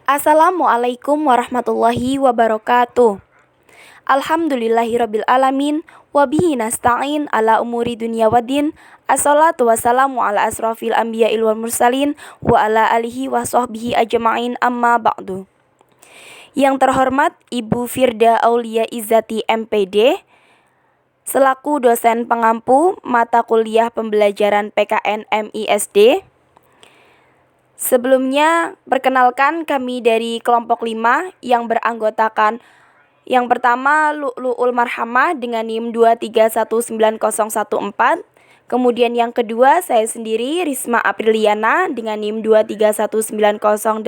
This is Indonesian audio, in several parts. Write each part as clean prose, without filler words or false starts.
Assalamualaikum warahmatullahi wabarakatuh. Alhamdulillahirabbil alamin wa bihi nasta'in ala umuri dunya waddin. Assalatu wassalamu ala asrofil anbiya'il wal mursalin wa ala alihi wa sahbihi ajma'in, amma ba'du. Yang terhormat Ibu Firda Aulia Izzati MPD selaku dosen pengampu mata kuliah pembelajaran PKN MISD. Sebelumnya, perkenalkan kami dari kelompok 5 yang beranggotakan yang pertama Lu'lu'ul Marhamah dengan NIM 2319014. Kemudian yang kedua saya sendiri Risma Apriliana dengan NIM 2319085.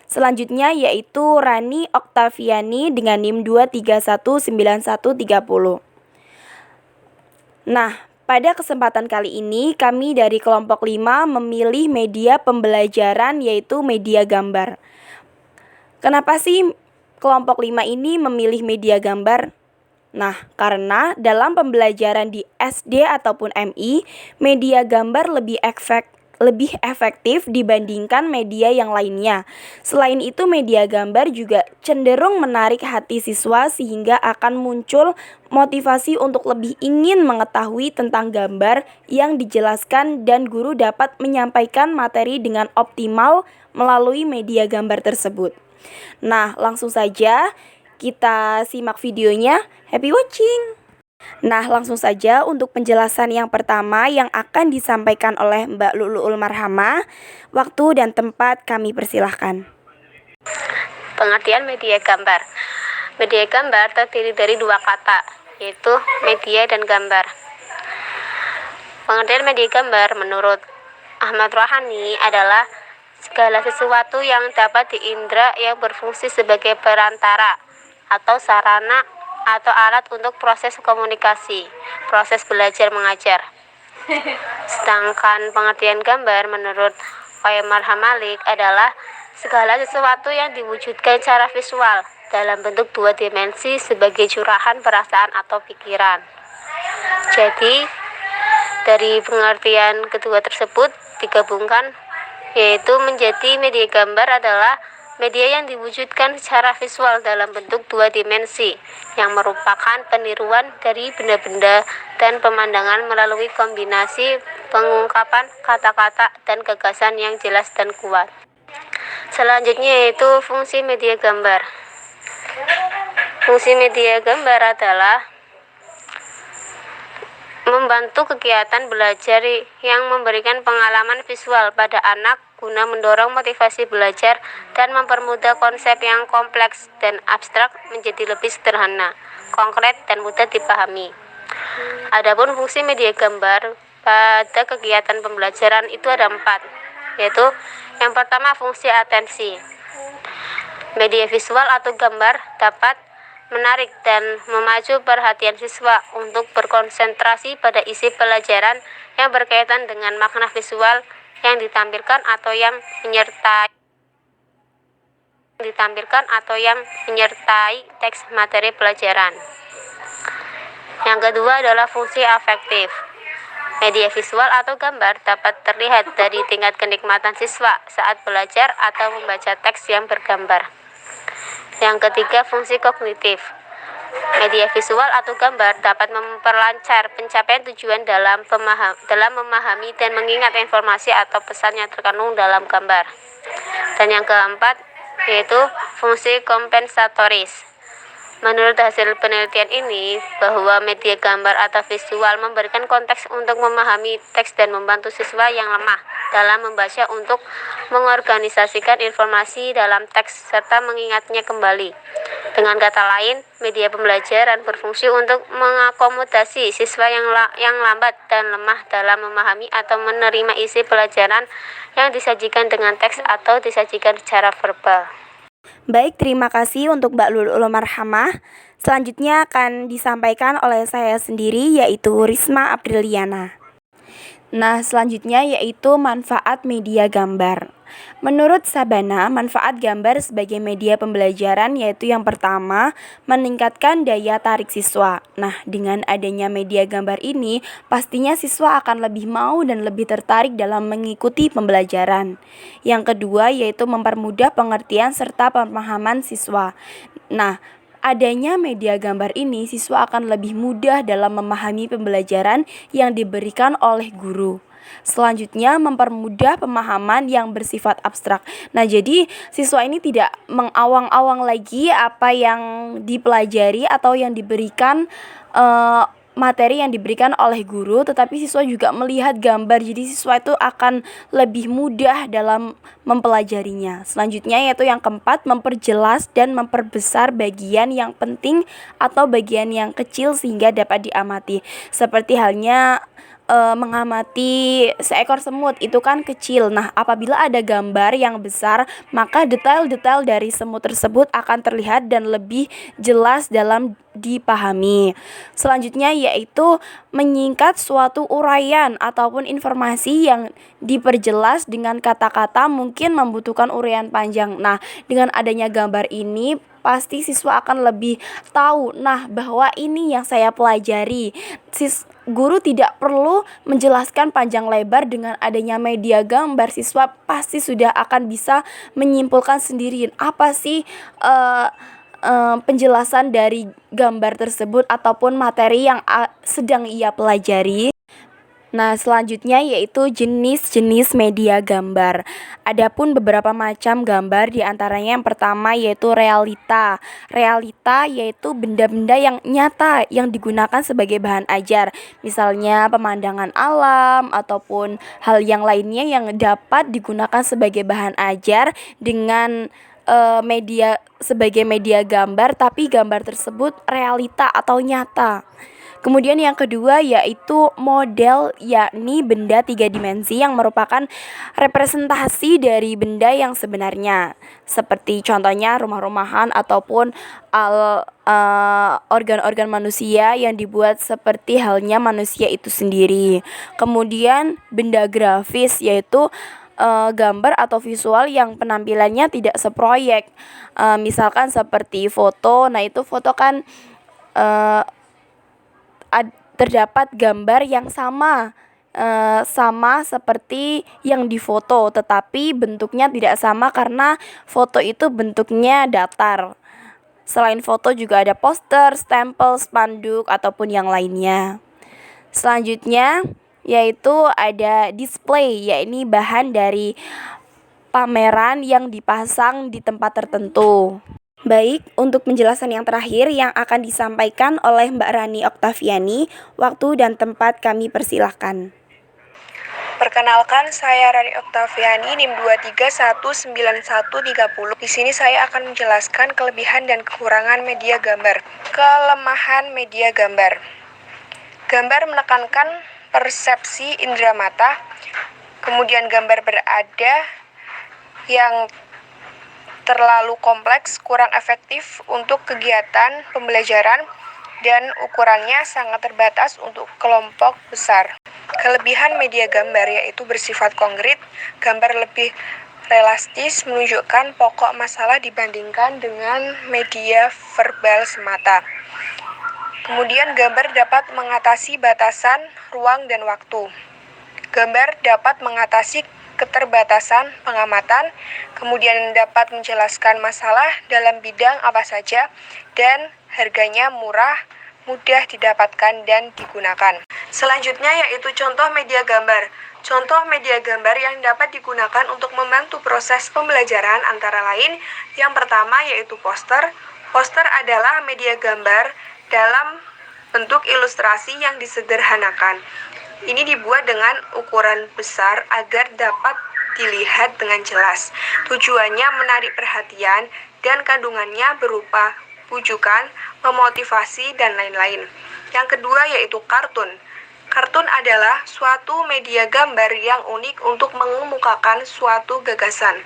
Selanjutnya yaitu Rani Oktaviani dengan NIM 2319130. Nah, pada kesempatan kali ini kami dari kelompok 5 memilih media pembelajaran yaitu media gambar. Kenapa sih kelompok 5 ini memilih media gambar? Nah, karena dalam pembelajaran di SD ataupun MI, media gambar lebih efektif dibandingkan media yang lainnya. Selain itu, media gambar juga cenderung menarik hati siswa sehingga akan muncul motivasi untuk lebih ingin mengetahui tentang gambar yang dijelaskan dan guru dapat menyampaikan materi dengan optimal melalui media gambar tersebut. Nah, langsung saja kita simak videonya. Happy watching! Nah, langsung saja untuk penjelasan yang pertama yang akan disampaikan oleh Mbak Lu'lu'ul Marhamah. Waktu dan tempat kami persilahkan. Pengertian media gambar. Media gambar terdiri dari dua kata, yaitu media dan gambar. Pengertian media gambar menurut Ahmad Rohani adalah segala sesuatu yang dapat diindra yang berfungsi sebagai perantara atau sarana atau alat untuk proses komunikasi, proses belajar mengajar. Sedangkan pengertian gambar menurut Omar Hamalik adalah segala sesuatu yang diwujudkan secara visual dalam bentuk dua dimensi sebagai curahan perasaan atau pikiran. Jadi, dari pengertian kedua tersebut digabungkan, yaitu menjadi media gambar adalah media yang diwujudkan secara visual dalam bentuk dua dimensi yang merupakan peniruan dari benda-benda dan pemandangan melalui kombinasi pengungkapan kata-kata dan gagasan yang jelas dan kuat. Selanjutnya yaitu fungsi media gambar. Fungsi media gambar adalah membantu kegiatan belajar yang memberikan pengalaman visual pada anak guna mendorong motivasi belajar dan mempermudah konsep yang kompleks dan abstrak menjadi lebih sederhana, konkret, dan mudah dipahami. Adapun fungsi media gambar pada kegiatan pembelajaran itu ada 4, yaitu yang pertama fungsi atensi. Media visual atau gambar dapat menarik dan memacu perhatian siswa untuk berkonsentrasi pada isi pelajaran yang berkaitan dengan makna visual yang ditampilkan atau yang menyertai teks materi pelajaran. Yang kedua adalah fungsi afektif. Media visual atau gambar dapat terlihat dari tingkat kenikmatan siswa saat belajar atau membaca teks yang bergambar. Yang ketiga, fungsi kognitif. Media visual atau gambar dapat memperlancar pencapaian tujuan dalam memahami dan mengingat informasi atau pesan yang terkandung dalam gambar. Dan yang keempat, yaitu fungsi kompensatoris. Menurut hasil penelitian ini, bahwa media gambar atau visual memberikan konteks untuk memahami teks dan membantu siswa yang lemah dalam membaca untuk mengorganisasikan informasi dalam teks serta mengingatnya kembali. Dengan kata lain, media pembelajaran berfungsi untuk mengakomodasi siswa yang lambat dan lemah dalam memahami atau menerima isi pelajaran yang disajikan dengan teks atau disajikan secara verbal. Baik, terima kasih untuk Mbak Lu'lu'ul Marhamah. Selanjutnya akan disampaikan oleh saya sendiri yaitu Risma Apriliana. Nah, selanjutnya yaitu manfaat media gambar. Menurut Sabana, manfaat gambar sebagai media pembelajaran yaitu yang pertama, meningkatkan daya tarik siswa. Nah, dengan adanya media gambar ini, pastinya siswa akan lebih mau dan lebih tertarik dalam mengikuti pembelajaran. Yang kedua yaitu mempermudah pengertian serta pemahaman siswa. Nah, adanya media gambar ini, siswa akan lebih mudah dalam memahami pembelajaran yang diberikan oleh guru. Selanjutnya, mempermudah pemahaman yang bersifat abstrak. Nah, jadi siswa ini tidak mengawang-awang lagi apa yang dipelajari atau yang diberikan materi yang diberikan oleh guru, tetapi siswa juga melihat gambar. Jadi siswa itu akan lebih mudah dalam mempelajarinya. Selanjutnya yaitu yang keempat, memperjelas dan memperbesar bagian yang penting atau bagian yang kecil sehingga dapat diamati. Seperti halnya mengamati seekor semut, itu kan kecil. Nah, apabila ada gambar yang besar, maka detail-detail dari semut tersebut akan terlihat dan lebih jelas dalam dipahami. Selanjutnya yaitu menyingkat suatu uraian ataupun informasi yang diperjelas dengan kata-kata mungkin membutuhkan uraian panjang. Nah, dengan adanya gambar ini pasti siswa akan lebih tahu, nah bahwa ini yang saya pelajari. Guru tidak perlu menjelaskan panjang lebar, dengan adanya media gambar siswa pasti sudah akan bisa menyimpulkan sendiri apa sih penjelasan dari gambar tersebut ataupun materi yang sedang ia pelajari. Nah, selanjutnya yaitu jenis-jenis media gambar. Adapun beberapa macam gambar, diantaranya yang pertama yaitu realita. Realita yaitu benda-benda yang nyata yang digunakan sebagai bahan ajar. Misalnya pemandangan alam ataupun hal yang lainnya yang dapat digunakan sebagai bahan ajar dengan media sebagai media gambar, tapi gambar tersebut realita atau nyata. Kemudian yang kedua yaitu model, yakni benda 3 dimensi yang merupakan representasi dari benda yang sebenarnya. Seperti contohnya rumah-rumahan ataupun organ-organ manusia yang dibuat seperti halnya manusia itu sendiri. Kemudian benda grafis yaitu gambar atau visual yang penampilannya tidak seproyek. Misalkan seperti foto. Nah, itu foto kan terdapat gambar yang sama seperti yang difoto, tetapi bentuknya tidak sama karena foto itu bentuknya datar. Selain foto juga ada poster, stempel, spanduk ataupun yang lainnya. Selanjutnya yaitu ada display, yakni bahan dari pameran yang dipasang di tempat tertentu. Baik, untuk penjelasan yang terakhir yang akan disampaikan oleh Mbak Rani Oktaviani, waktu dan tempat kami persilahkan. Perkenalkan, saya Rani Oktaviani, NIM 23191130. Di sini saya akan menjelaskan kelebihan dan kekurangan media gambar. Kelemahan media gambar. Gambar menekankan persepsi indera mata, kemudian gambar berada yang terlalu kompleks, kurang efektif untuk kegiatan pembelajaran, dan ukurannya sangat terbatas untuk kelompok besar. Kelebihan media gambar yaitu bersifat konkret, gambar lebih realistis, menunjukkan pokok masalah dibandingkan dengan media verbal semata. Kemudian gambar dapat mengatasi batasan ruang dan waktu. Gambar dapat mengatasi keterbatasan pengamatan, kemudian dapat menjelaskan masalah dalam bidang apa saja, dan harganya murah, mudah didapatkan dan digunakan. Selanjutnya yaitu contoh media gambar. Contoh media gambar yang dapat digunakan untuk membantu proses pembelajaran antara lain, yang pertama yaitu poster. Poster adalah media gambar dalam bentuk ilustrasi yang disederhanakan. Ini dibuat dengan ukuran besar agar dapat dilihat dengan jelas. Tujuannya menarik perhatian dan kandungannya berupa pujukan, memotivasi, dan lain-lain. Yang kedua yaitu kartun. Kartun adalah suatu media gambar yang unik untuk mengemukakan suatu gagasan.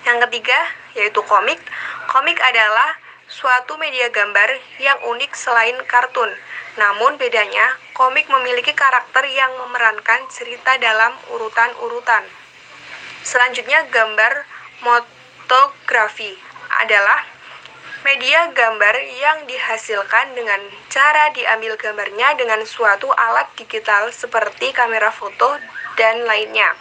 Yang ketiga yaitu komik. Komik adalah suatu media gambar yang unik selain kartun. Namun bedanya, komik memiliki karakter yang memerankan cerita dalam urutan-urutan. Selanjutnya, gambar motografi adalah media gambar yang dihasilkan dengan cara diambil gambarnya dengan suatu alat digital seperti kamera foto dan lainnya.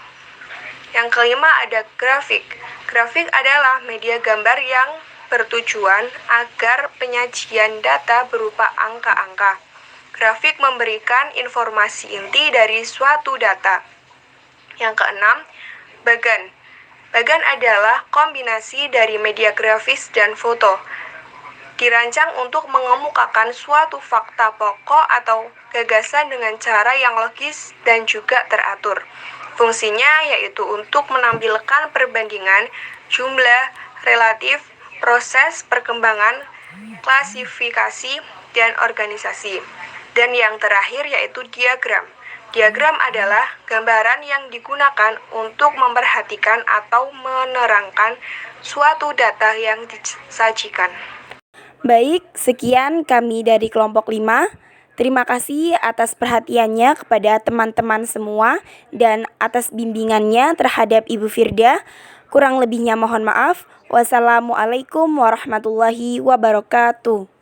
Yang kelima ada grafik. Grafik adalah media gambar yang bertujuan agar penyajian data berupa angka-angka. Grafik memberikan informasi inti dari suatu data. Yang keenam, bagan. Bagan adalah kombinasi dari media grafis dan foto. Dirancang untuk mengemukakan suatu fakta pokok atau gagasan dengan cara yang logis dan juga teratur. Fungsinya yaitu untuk menampilkan perbandingan jumlah, relatif, proses perkembangan, klasifikasi, dan organisasi. Dan yang terakhir yaitu diagram. Diagram adalah gambaran yang digunakan untuk memperhatikan atau menerangkan suatu data yang disajikan. Baik, sekian kami dari kelompok 5. Terima kasih atas perhatiannya kepada teman-teman semua dan atas bimbingannya terhadap Ibu Firda. Kurang lebihnya mohon maaf. Wassalamualaikum warahmatullahi wabarakatuh.